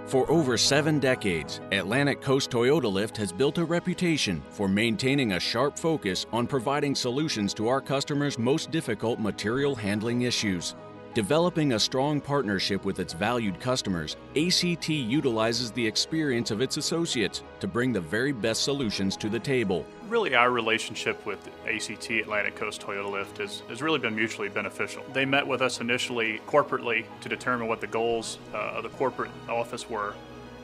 For over 7 decades, Atlantic Coast Toyota Lift has built a reputation for maintaining a sharp focus on providing solutions to our customers' most difficult material handling issues. Developing a strong partnership with its valued customers, ACT utilizes the experience of its associates to bring the very best solutions to the table. Really, our relationship with ACT, Atlantic Coast Toyota Lift, has really been mutually beneficial. They met with us initially corporately to determine what the goals of the corporate office were,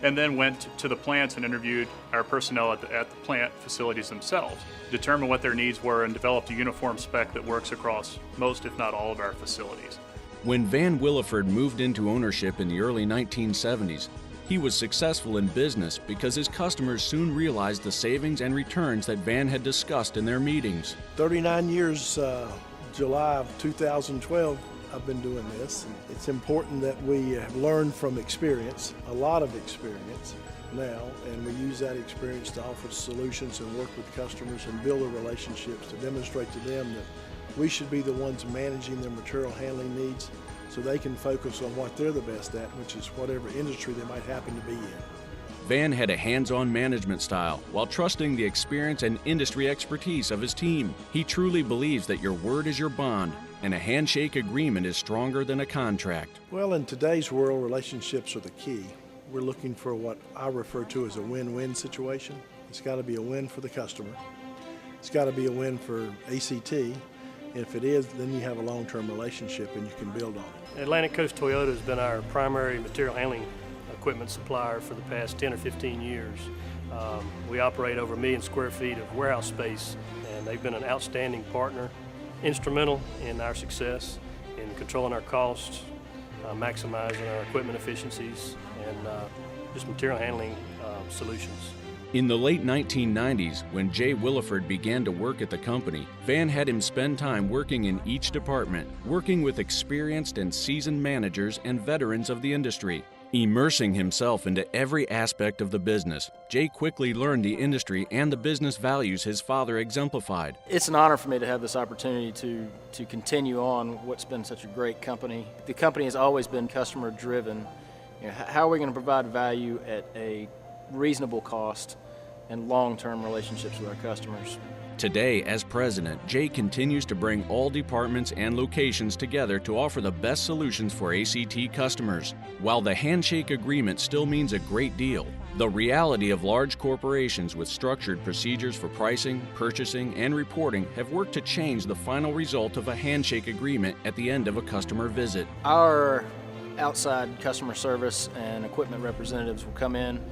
and then went to the plants and interviewed our personnel at the plant facilities themselves, determined what their needs were, and developed a uniform spec that works across most, if not all, of our facilities. When Van Willeford moved into ownership in the early 1970s, he was successful in business because his customers soon realized the savings and returns that Van had discussed in their meetings. 39 years, July of 2012, I've been doing this. It's important that we have learned from experience, a lot of experience now, and we use that experience to offer solutions and work with customers and build the relationships to demonstrate to them that we should be the ones managing their material handling needs so they can focus on what they're the best at, which is whatever industry they might happen to be in. Van had a hands-on management style while trusting the experience and industry expertise of his team. He truly believes that your word is your bond, and a handshake agreement is stronger than a contract. Well, in today's world, relationships are the key. We're looking for what I refer to as a win-win situation. It's got to be a win for the customer. It's got to be a win for ACT. If it is, then you have a long-term relationship and you can build on it. Atlantic Coast Toyota has been our primary material handling equipment supplier for the past 10 or 15 years. We operate over 1 million square feet of warehouse space, and they've been an outstanding partner, instrumental in our success in controlling our costs, maximizing our equipment efficiencies, and just material handling solutions. In the late 1990s, when Jay Willeford began to work at the company, Van had him spend time working in each department, working with experienced and seasoned managers and veterans of the industry. Immersing himself into every aspect of the business, Jay quickly learned the industry and the business values his father exemplified. It's an honor for me to have this opportunity to continue on what's been such a great company. The company has always been customer driven. How are we going to provide value at a reasonable cost and long-term relationships with our customers? Today, as president, Jay continues to bring all departments and locations together to offer the best solutions for ACT customers. While the handshake agreement still means a great deal, the reality of large corporations with structured procedures for pricing, purchasing, and reporting have worked to change the final result of a handshake agreement at the end of a customer visit. Our outside customer service and equipment representatives will come in.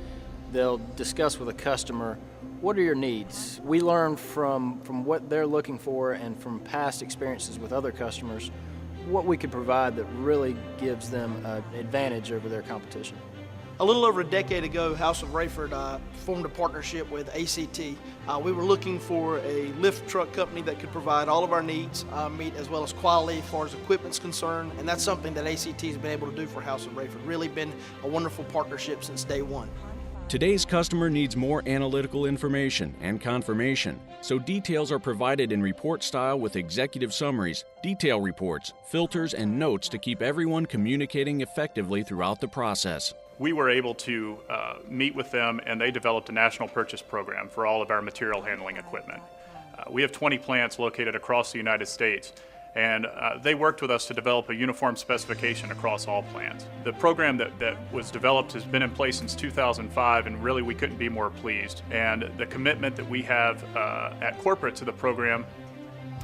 They'll discuss with a customer, what are your needs? We learn from what they're looking for and from past experiences with other customers, what we could provide that really gives them an advantage over their competition. A little over a decade ago, House of Rayford formed a partnership with ACT. We were looking for a lift truck company that could provide all of our needs, meet as well as quality as far as equipment's concerned, and that's something that ACT has been able to do for House of Rayford. Really been a wonderful partnership since day one. Today's customer needs more analytical information and confirmation, so details are provided in report style with executive summaries, detail reports, filters, and notes to keep everyone communicating effectively throughout the process. We were able to meet with them, and they developed a national purchase program for all of our material handling equipment. We have 20 plants located across the United States, and they worked with us to develop a uniform specification across all plants. The program that was developed has been in place since 2005, and really we couldn't be more pleased. And the commitment that we have at corporate to the program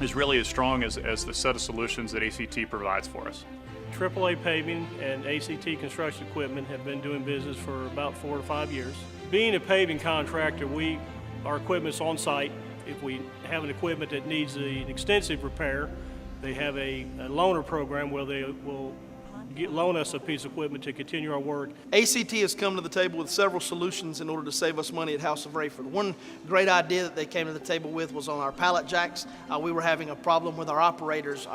is really as strong as the set of solutions that ACT provides for us. AAA Paving and ACT Construction Equipment have been doing business for about 4 to 5 years. Being a paving contractor, our equipment's on site. If we have an equipment that needs an extensive repair, they have a loaner program where they will loan us a piece of equipment to continue our work. ACT has come to the table with several solutions in order to save us money at House of Rayford. One great idea that they came to the table with was on our pallet jacks. We were having a problem with our operators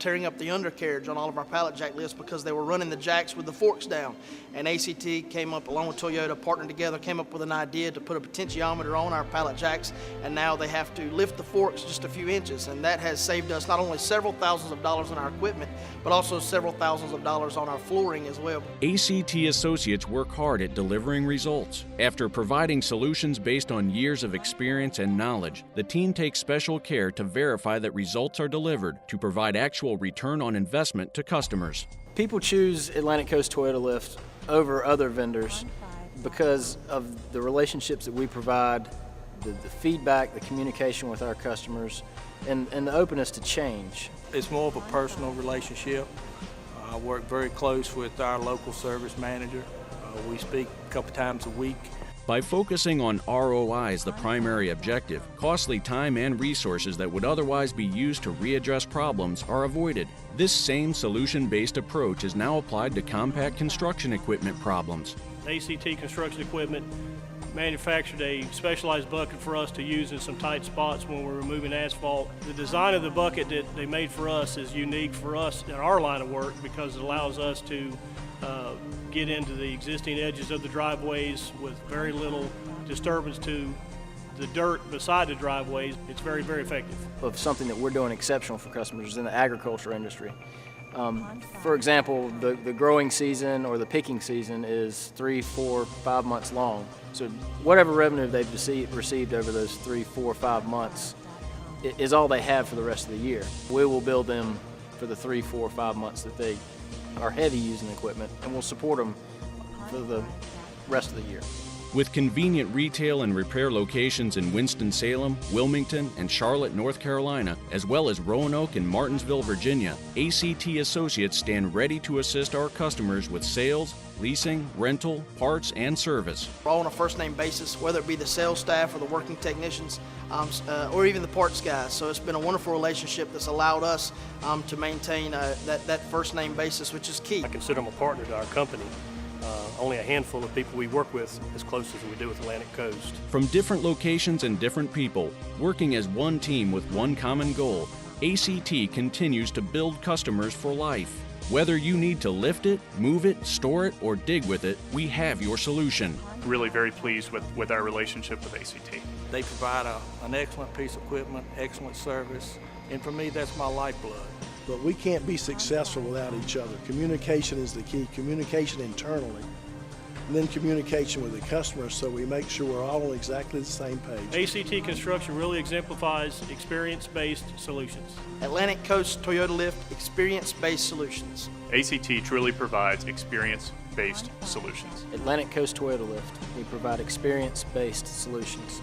tearing up the undercarriage on all of our pallet jack lifts because they were running the jacks with the forks down. And ACT came up, along with Toyota, partnered together, came up with an idea to put a potentiometer on our pallet jacks, and now they have to lift the forks just a few inches. And that has saved us not only several thousands of dollars in our equipment, but also several thousands of on our flooring as well. ACT Associates work hard at delivering results. After providing solutions based on years of experience and knowledge, the team takes special care to verify that results are delivered to provide actual return on investment to customers. People choose Atlantic Coast Toyota Lift over other vendors because of the relationships that we provide, the feedback, the communication with our customers, and the openness to change. It's more of a personal relationship. I work very close with our local service manager. We speak a couple times a week. By focusing on ROI as the primary objective, costly time and resources that would otherwise be used to readdress problems are avoided. This same solution-based approach is now applied to compact construction equipment problems. ACT Construction Equipment manufactured a specialized bucket for us to use in some tight spots when we're removing asphalt. The design of the bucket that they made for us is unique for us in our line of work because it allows us to get into the existing edges of the driveways with very little disturbance to the dirt beside the driveways. It's very, very effective. Of something that we're doing exceptional for customers in the agriculture industry. For example, the growing season or the picking season is 3, 4, 5 months long. So whatever revenue they've received over those 3, 4, 5 months is all they have for the rest of the year. We will bill them for the 3, 4, 5 months that they are heavy using equipment, and we'll support them for the rest of the year. With convenient retail and repair locations in Winston-Salem, Wilmington, and Charlotte, North Carolina, as well as Roanoke and Martinsville, Virginia, ACT Associates stand ready to assist our customers with sales, leasing, rental, parts, and service. We're all on a first-name basis, whether it be the sales staff or the working technicians, or even the parts guys. So it's been a wonderful relationship that's allowed us to maintain that first-name basis, which is key. I consider them a partner to our company. Only a handful of people we work with as close as we do with Atlantic Coast. From different locations and different people, working as one team with one common goal, ACT continues to build customers for life. Whether you need to lift it, move it, store it, or dig with it, we have your solution. Really very pleased with our relationship with ACT. They provide an excellent piece of equipment, excellent service, and for me, that's my lifeblood. But we can't be successful without each other. Communication is the key, communication internally, and then communication with the customer so we make sure we're all on exactly the same page. ACT Construction really exemplifies experience-based solutions. Atlantic Coast Toyota Lift, experience-based solutions. ACT truly provides experience-based solutions. Atlantic Coast Toyota Lift, we provide experience-based solutions.